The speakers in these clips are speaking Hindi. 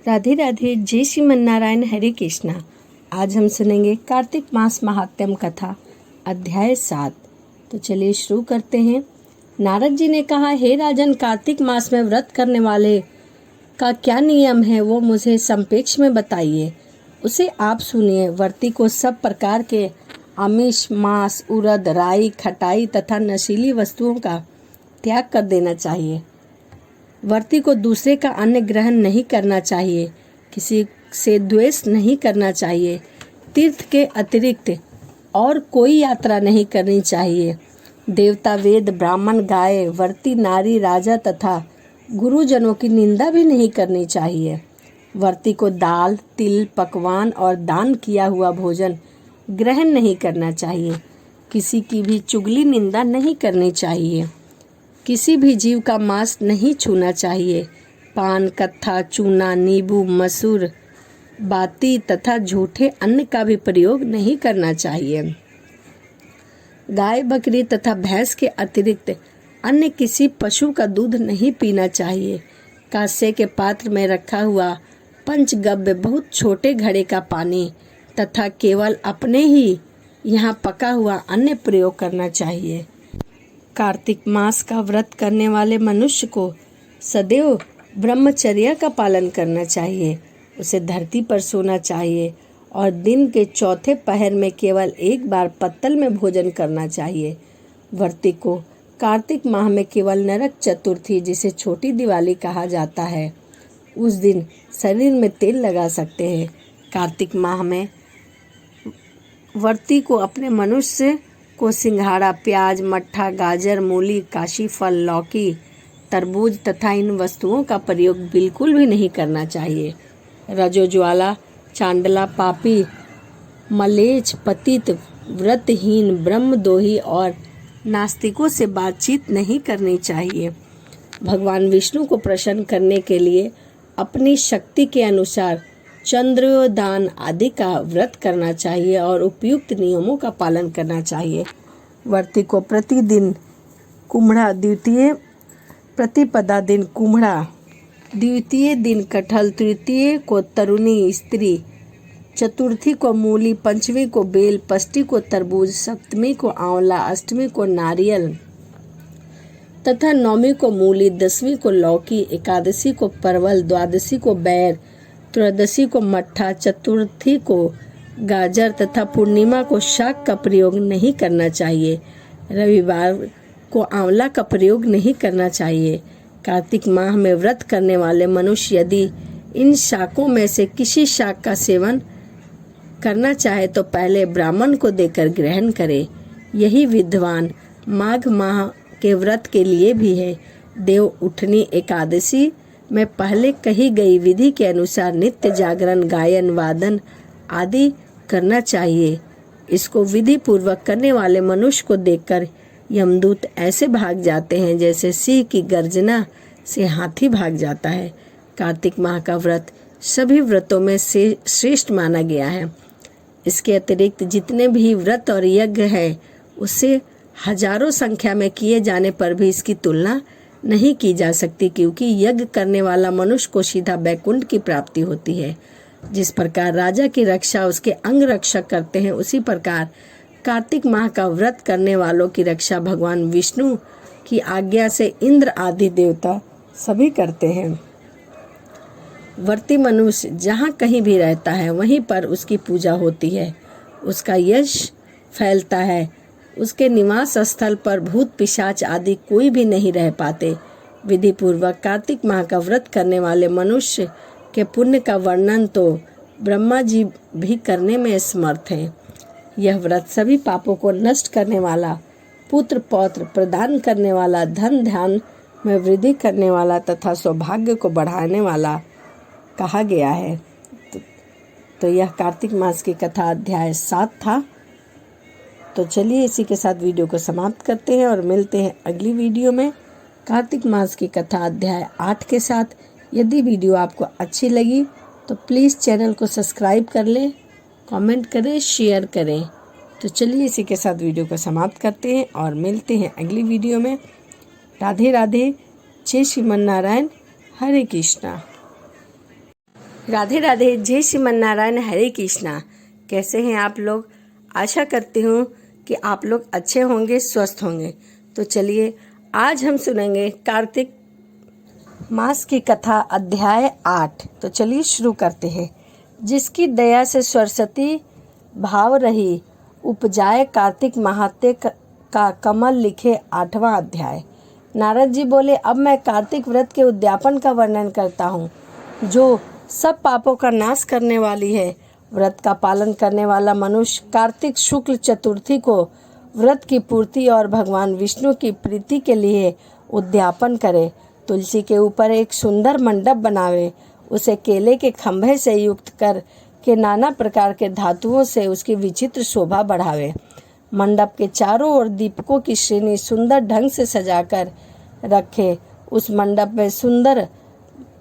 राधे राधे, जय श्रीमन नारायण, हरे कृष्णा। आज हम सुनेंगे कार्तिक मास महात्म्य कथा अध्याय 7। तो चलिए शुरू करते हैं। नारद जी ने कहा, हे राजन, कार्तिक मास में व्रत करने वाले का क्या नियम है वो मुझे संक्षेप में बताइए। उसे आप सुनिए। व्रती को सब प्रकार के आमिष, मांस, उड़द, राई, खटाई तथा नशीली वस्तुओं का त्याग कर देना चाहिए। व्रती को दूसरे का अन्न ग्रहण नहीं करना चाहिए, किसी से द्वेष नहीं करना चाहिए, तीर्थ के अतिरिक्त और कोई यात्रा नहीं करनी चाहिए। देवता, वेद, ब्राह्मण, गाय, व्रती, नारी, राजा तथा गुरुजनों की निंदा भी नहीं करनी चाहिए। व्रती को दाल, तिल, पकवान और दान किया हुआ भोजन ग्रहण नहीं करना चाहिए। किसी की भी चुगली, निंदा नहीं करनी चाहिए। किसी भी जीव का मांस नहीं छूना चाहिए। पान, कत्था, चूना, नींबू, मसूर, बाती तथा झूठे अन्न का भी प्रयोग नहीं करना चाहिए। गाय, बकरी तथा भैंस के अतिरिक्त अन्य किसी पशु का दूध नहीं पीना चाहिए। कांसे के पात्र में रखा हुआ पंचगव्य, बहुत छोटे घड़े का पानी तथा केवल अपने ही यहाँ पका हुआ अन्न प्रयोग करना चाहिए। कार्तिक मास का व्रत करने वाले मनुष्य को सदैव ब्रह्मचर्य का पालन करना चाहिए। उसे धरती पर सोना चाहिए और दिन के चौथे पहर में केवल एक बार पत्तल में भोजन करना चाहिए। व्रती को कार्तिक माह में केवल नरक चतुर्थी, जिसे छोटी दिवाली कहा जाता है, उस दिन शरीर में तेल लगा सकते हैं। कार्तिक माह में व्रती को अपने मनुष्य को सिंघाड़ा, प्याज, मट्ठा, गाजर, मूली, काशी फल, लौकी, तरबूज तथा इन वस्तुओं का प्रयोग बिल्कुल भी नहीं करना चाहिए। रजोज्वाला, चांडला, पापी, मलेच्छ, पतित, व्रतहीन, ब्रह्मद्रोही और नास्तिकों से बातचीत नहीं करनी चाहिए। भगवान विष्णु को प्रसन्न करने के लिए अपनी शक्ति के अनुसार चंद्रोदान आदि का व्रत करना चाहिए और उपयुक्त नियमों का पालन करना चाहिए। व्रती को प्रतिदिन कुम्हड़ा, प्रतिपदा दिन कुम्हड़ा, द्वितीय दिन कटहल, तृतीय को तरुणी स्त्री, चतुर्थी को मूली, पंचमी को बेल, षष्ठी को तरबूज, सप्तमी को आंवला, अष्टमी को नारियल तथा नवमी को मूली, दसवीं को लौकी, एकादशी को परवल, द्वादशी को बैर, त्रयोदशी को मट्ठा, चतुर्थी को गाजर तथा पूर्णिमा को शाक का प्रयोग नहीं करना चाहिए। रविवार को आंवला का प्रयोग नहीं करना चाहिए। कार्तिक माह में व्रत करने वाले मनुष्य यदि इन शाकों में से किसी शाक का सेवन करना चाहे तो पहले ब्राह्मण को देकर ग्रहण करे। यही विद्वान माघ माह के व्रत के लिए भी है। देव उठनी एकादशी में पहले कही गई विधि के अनुसार नित्य जागरण, गायन, वादन आदि करना चाहिए। इसको विधि पूर्वक करने वाले मनुष्य को देखकर यमदूत ऐसे भाग जाते हैं जैसे सिंह की गर्जना से हाथी भाग जाता है। कार्तिक माह का व्रत सभी व्रतों में से श्रेष्ठ माना गया है। इसके अतिरिक्त जितने भी व्रत और यज्ञ है उससे हजारों संख्या में किए जाने पर भी इसकी तुलना नहीं की जा सकती, क्योंकि यज्ञ करने वाला मनुष्य को सीधा बैकुंठ की प्राप्ति होती है। जिस प्रकार राजा की रक्षा उसके अंग रक्षक करते हैं, उसी प्रकार कार्तिक माह का व्रत करने वालों की रक्षा भगवान विष्णु की आज्ञा से इंद्र आदि देवता सभी करते हैं। व्रती मनुष्य जहाँ कहीं भी रहता है वहीं पर उसकी पूजा होती है, उसका यश फैलता है। उसके निवास स्थल पर भूत पिशाच आदि कोई भी नहीं रह पाते। विधि पूर्वक कार्तिक माह का व्रत करने वाले मनुष्य के पुण्य का वर्णन तो ब्रह्मा जी भी करने में समर्थ हैं। यह व्रत सभी पापों को नष्ट करने वाला, पुत्र पौत्र प्रदान करने वाला, धन ध्यान में वृद्धि करने वाला तथा सौभाग्य को बढ़ाने वाला कहा गया है। तो यह कार्तिक मास की कथा अध्याय 7 था। तो चलिए इसी के साथ वीडियो को समाप्त करते हैं और मिलते हैं अगली वीडियो में कार्तिक मास की कथा अध्याय 8 के साथ। यदि वीडियो आपको अच्छी लगी तो प्लीज़ चैनल को सब्सक्राइब कर लें, कमेंट करें, शेयर करें। तो चलिए इसी के साथ वीडियो को समाप्त करते हैं और मिलते हैं अगली वीडियो में। राधे राधे, जय श्रीमन नारायण, हरे कृष्णा। राधे राधे, जय श्रीमन नारायण, हरे कृष्णा। कैसे हैं आप लोग? आशा करती हूँ कि आप लोग अच्छे होंगे, स्वस्थ होंगे। तो चलिए आज हम सुनेंगे कार्तिक मास की कथा अध्याय 8। तो चलिए शुरू करते हैं। जिसकी दया से सरस्वती भाव रही, उपजाए कार्तिक महात्म्य का कमल लिखे 8वां अध्याय। नारद जी बोले, अब मैं कार्तिक व्रत के उद्यापन का वर्णन करता हूँ, जो सब पापों का नाश करने वाली है। व्रत का पालन करने वाला मनुष्य कार्तिक शुक्ल चतुर्थी को व्रत की पूर्ति और भगवान विष्णु की प्रीति के लिए उद्यापन करे। तुलसी के ऊपर एक सुंदर मंडप बनावे, उसे केले के खंभे से युक्त कर के नाना प्रकार के धातुओं से उसकी विचित्र शोभा बढ़ावे। मंडप के चारों ओर दीपकों की श्रेणी सुंदर ढंग से सजाकर रखे। उस मंडप में सुंदर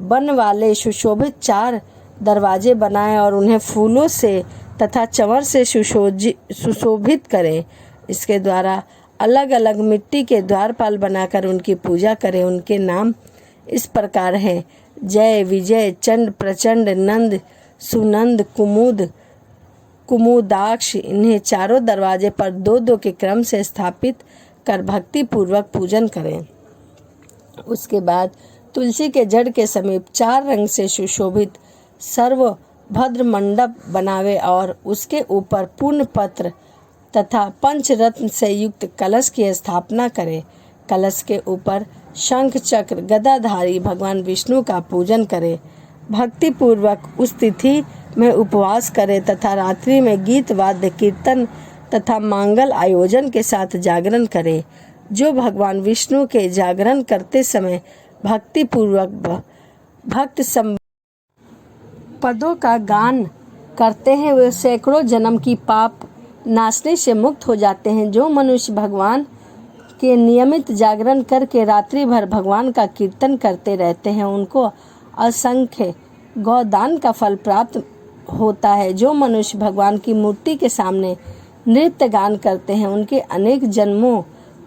बन वाले सुशोभित 4 दरवाजे बनाए और उन्हें फूलों से तथा चंवर से सुशोभित करें। इसके द्वारा अलग अलग मिट्टी के द्वारपाल बनाकर उनकी पूजा करें। उनके नाम इस प्रकार हैं: जय, विजय, चंड, प्रचंड, नंद, सुनंद, कुमुद, कुमुदाक्ष। इन्हें चारों दरवाजे पर 2-2 के क्रम से स्थापित कर भक्ति पूर्वक पूजन करें। उसके बाद तुलसी के जड़ के समीप 4 रंग से सुशोभित सर्वभद्र मंडप बनावे और उसके ऊपर पूर्ण पत्र तथा पंचरत्न से युक्त कलश की स्थापना करे। कलश के ऊपर शंख चक्र गदाधारी भगवान विष्णु का पूजन करे। भक्ति पूर्वक उस तिथि में उपवास करे तथा रात्रि में गीत वाद्य कीर्तन तथा मांगल आयोजन के साथ जागरण करे। जो भगवान विष्णु के जागरण करते समय भक्ति पूर्वक भक्त पदों का गान करते हैं, वे सैकड़ों जन्म की पाप नाशने से मुक्त हो जाते हैं। जो मनुष्य भगवान के नियमित जागरण करके रात्रि भर भगवान का कीर्तन करते रहते हैं, उनको असंख्य गौदान का फल प्राप्त होता है। जो मनुष्य भगवान की मूर्ति के सामने नृत्य गान करते हैं, उनके अनेक जन्मों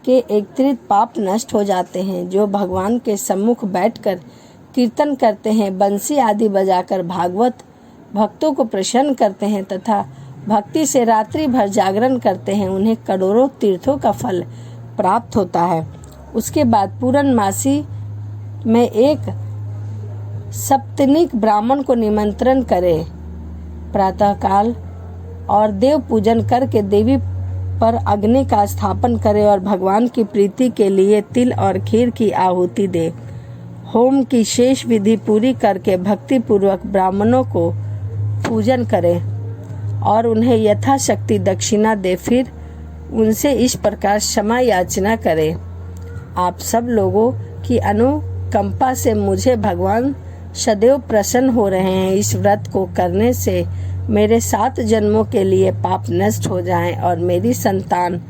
के एकत्रित पाप नष्ट हो जाते हैं। जो भगवान के सम्मुख बैठकर कीर्तन करते हैं, बंसी आदि बजाकर भागवत भक्तों को प्रसन्न करते हैं तथा भक्ति से रात्रि भर जागरण करते हैं, उन्हें करोड़ों तीर्थों का फल प्राप्त होता है। उसके बाद पूर्णमासी में एक सप्तनिक ब्राह्मण को निमंत्रण करे, प्रातःकाल और देव पूजन करके देवी पर अग्नि का स्थापन करे और भगवान की प्रीति के लिए तिल और खीर की आहुति दे। होम की शेष विधि पूरी करके भक्ति पूर्वक ब्राह्मणों को पूजन करे और उन्हें यथाशक्ति दक्षिणा दे। फिर उनसे इस प्रकार क्षमा याचना करे, आप सब लोगों की अनुकंपा से मुझे भगवान सदैव प्रसन्न हो रहे हैं। इस व्रत को करने से मेरे 7 जन्मों के लिए पाप नष्ट हो जाएं और मेरी संतान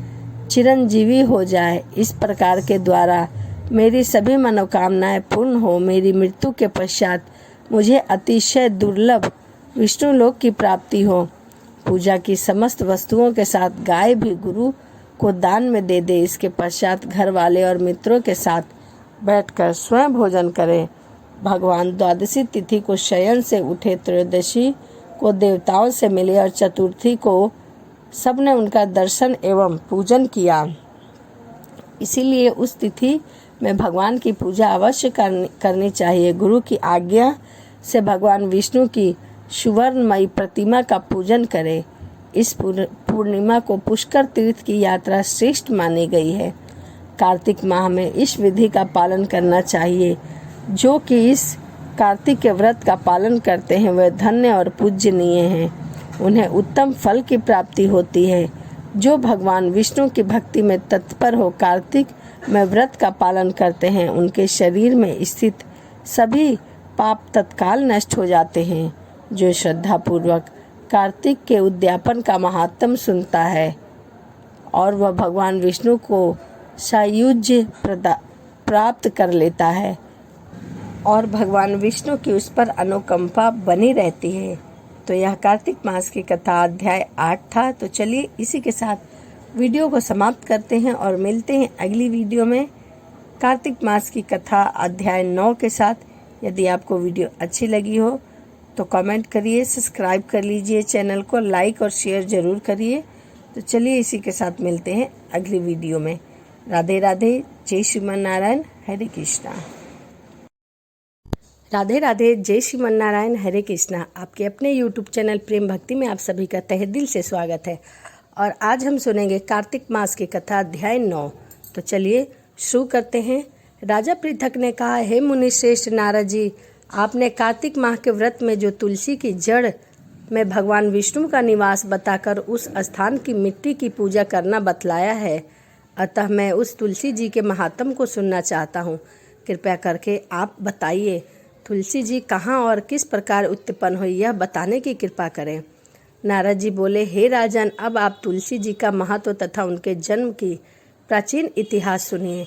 चिरंजीवी हो जाए। इस प्रकार के द्वारा मेरी सभी मनोकामनाएं पूर्ण हो। मेरी मृत्यु के पश्चात मुझे अतिशय दुर्लभ विष्णु लोक की प्राप्ति हो। पूजा की समस्त वस्तुओं के साथ गाय भी गुरु को दान में दे दे। इसके पश्चात घर वाले और मित्रों के साथ बैठकर स्वयं भोजन करें। भगवान द्वादशी तिथि को शयन से उठे, त्रयोदशी को देवताओं से मिले और चतुर्थी को सबने उनका दर्शन एवं पूजन किया। इसीलिए उस तिथि में भगवान की पूजा अवश्य करनी चाहिए। गुरु की आज्ञा से भगवान विष्णु की सुवर्णमयी प्रतिमा का पूजन करें। इस पूर्णिमा को पुष्कर तीर्थ की यात्रा श्रेष्ठ मानी गई है। कार्तिक माह में इस विधि का पालन करना चाहिए। जो कि इस कार्तिक के व्रत का पालन करते हैं, वे धन्य और पूजनीय हैं। उन्हें उत्तम फल की प्राप्ति होती है। जो भगवान विष्णु की भक्ति में तत्पर हो कार्तिक में व्रत का पालन करते हैं, उनके शरीर में स्थित सभी पाप तत्काल नष्ट हो जाते हैं। जो श्रद्धा पूर्वक कार्तिक के उद्यापन का महात्म सुनता है और वह भगवान विष्णु को सायुज्य प्राप्त कर लेता है और भगवान विष्णु की उस पर अनुकंपा बनी रहती है। तो यह कार्तिक मास की कथा अध्याय 8 था। तो चलिए इसी के साथ वीडियो को समाप्त करते हैं और मिलते हैं अगली वीडियो में कार्तिक मास की कथा अध्याय 9 के साथ। यदि आपको वीडियो अच्छी लगी हो तो कमेंट करिए, सब्सक्राइब कर लीजिए चैनल को, लाइक और शेयर ज़रूर करिए। तो चलिए इसी के साथ मिलते हैं अगली वीडियो में। राधे राधे, जय श्रीमन नारायण, हरे कृष्णा। राधे राधे, जय श्रीमन नारायण, हरे कृष्णा। आपके अपने YouTube चैनल प्रेम भक्ति में आप सभी का तहे दिल से स्वागत है। और आज हम सुनेंगे कार्तिक मास की कथा अध्याय 9। तो चलिए शुरू करते हैं। राजा पृथक ने कहा, हे मुनि श्रेष्ठ नारद जी, आपने कार्तिक माह के व्रत में जो तुलसी की जड़ में भगवान विष्णु का निवास बताकर उस स्थान की मिट्टी की पूजा करना बतलाया है, अतः मैं उस तुलसी जी के महात्म को सुनना चाहता हूँ। कृपया करके आप बताइए, तुलसी जी कहाँ और किस प्रकार उत्पन्न हुई, यह बताने की कृपा करें। नारद जी बोले, हे राजन, अब आप तुलसी जी का महत्व तथा उनके जन्म की प्राचीन इतिहास सुनिए।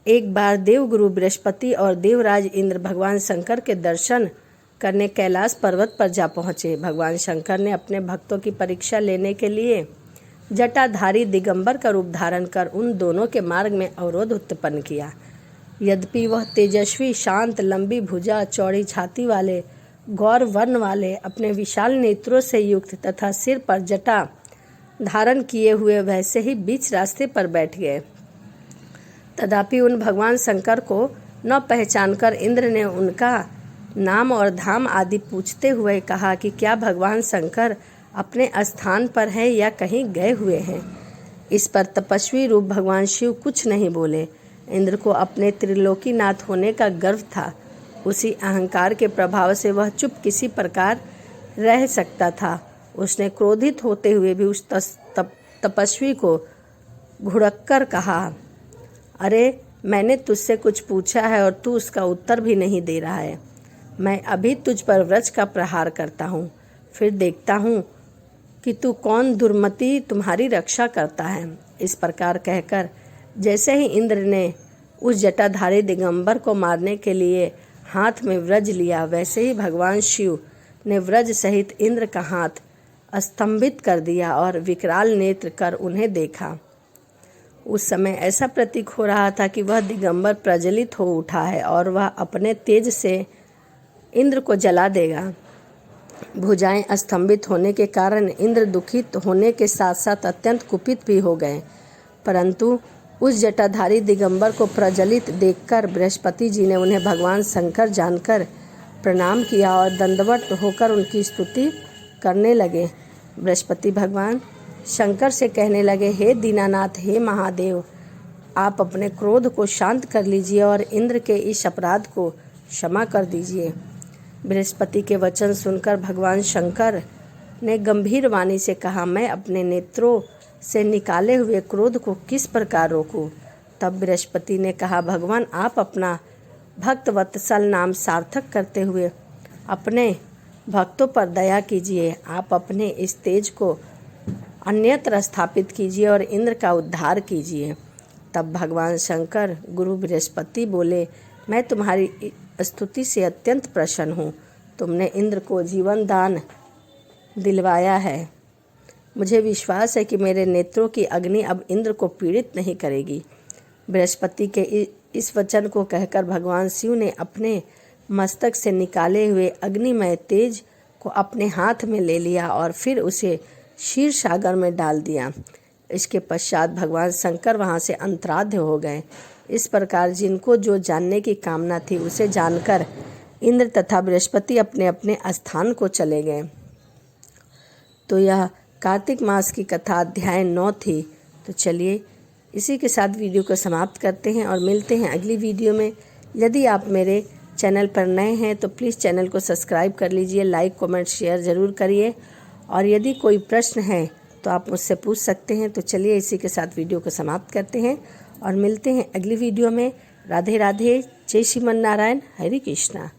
एक बार देवगुरु बृहस्पति और देवराज इंद्र भगवान शंकर के दर्शन करने कैलाश पर्वत पर जा पहुँचे। भगवान शंकर ने अपने भक्तों की परीक्षा लेने के लिए जटाधारी दिगंबर का रूप धारण कर उन दोनों के मार्ग में अवरोध उत्पन्न किया। यद्यपि वह तेजस्वी, शांत, लंबी भुजा, चौड़ी छाती वाले, गौर वर्ण वाले, अपने विशाल नेत्रों से युक्त तथा सिर पर जटा धारण किए हुए वैसे ही बीच रास्ते पर बैठ गए। तथापि उन भगवान शंकर को न पहचानकर इंद्र ने उनका नाम और धाम आदि पूछते हुए कहा कि क्या भगवान शंकर अपने स्थान पर हैं या कहीं गए हुए हैं। इस पर तपस्वी रूप भगवान शिव कुछ नहीं बोले। इंद्र को अपने त्रिलोकीनाथ होने का गर्व था। उसी अहंकार के प्रभाव से वह चुप किसी प्रकार रह सकता था। उसने क्रोधित होते हुए भी उस तपस्वी को घुड़ककर कहा, अरे, मैंने तुझसे कुछ पूछा है और तू उसका उत्तर भी नहीं दे रहा है। मैं अभी तुझ पर वज्र का प्रहार करता हूँ, फिर देखता हूँ कि तू कौन दुर्मति तुम्हारी रक्षा करता है। इस प्रकार कहकर जैसे ही इंद्र ने उस जटाधारी दिगंबर को मारने के लिए हाथ में वज्र लिया, वैसे ही भगवान शिव ने वज्र सहित इंद्र का हाथ स्तंभित कर दिया और विकराल नेत्र कर उन्हें देखा। उस समय ऐसा प्रतीक हो रहा था कि वह दिगंबर प्रज्वलित हो उठा है और वह अपने तेज से इंद्र को जला देगा। भुजाएं स्तंभित होने के कारण इंद्र दुखित होने के साथ साथ अत्यंत कुपित भी हो गए। परंतु उस जटाधारी दिगंबर को प्रज्वलित देखकर बृहस्पति जी ने उन्हें भगवान शंकर जानकर प्रणाम किया और दंडवत होकर उनकी स्तुति करने लगे। बृहस्पति भगवान शंकर से कहने लगे, हे दीनानाथ, हे महादेव, आप अपने क्रोध को शांत कर लीजिए और इंद्र के इस अपराध को क्षमा कर दीजिए। बृहस्पति के वचन सुनकर भगवान शंकर ने गंभीर वाणी से कहा, मैं अपने नेत्रों से निकाले हुए क्रोध को किस प्रकार रोकूं। तब बृहस्पति ने कहा, भगवान, आप अपना भक्त वत्सल नाम सार्थक करते हुए अपने भक्तों पर दया कीजिए। आप अपने इस तेज को अन्यत्र स्थापित कीजिए और इंद्र का उद्धार कीजिए। तब भगवान शंकर गुरु बृहस्पति बोले, मैं तुम्हारी स्तुति से अत्यंत प्रसन्न हूँ। तुमने इंद्र को जीवन दान दिलवाया है। मुझे विश्वास है कि मेरे नेत्रों की अग्नि अब इंद्र को पीड़ित नहीं करेगी। बृहस्पति के इस वचन को कहकर भगवान शिव ने अपने मस्तक से निकाले हुए अग्निमय तेज को अपने हाथ में ले लिया और फिर उसे क्षीर सागर में डाल दिया। इसके पश्चात भगवान शंकर वहां से अंतराध्य हो गए। इस प्रकार जिनको जो जानने की कामना थी उसे जानकर इंद्र तथा बृहस्पति अपने अपने स्थान को चले गए। तो यह कार्तिक मास की कथा अध्याय 9 थी। तो चलिए इसी के साथ वीडियो को समाप्त करते हैं और मिलते हैं अगली वीडियो में। यदि आप मेरे चैनल पर नए हैं तो प्लीज़ चैनल को सब्सक्राइब कर लीजिए, लाइक, कमेंट, शेयर ज़रूर करिए। और यदि कोई प्रश्न है तो आप मुझसे पूछ सकते हैं। तो चलिए इसी के साथ वीडियो को समाप्त करते हैं और मिलते हैं अगली वीडियो में। राधे राधे, जय श्रीमन नारायण, हरे कृष्णा।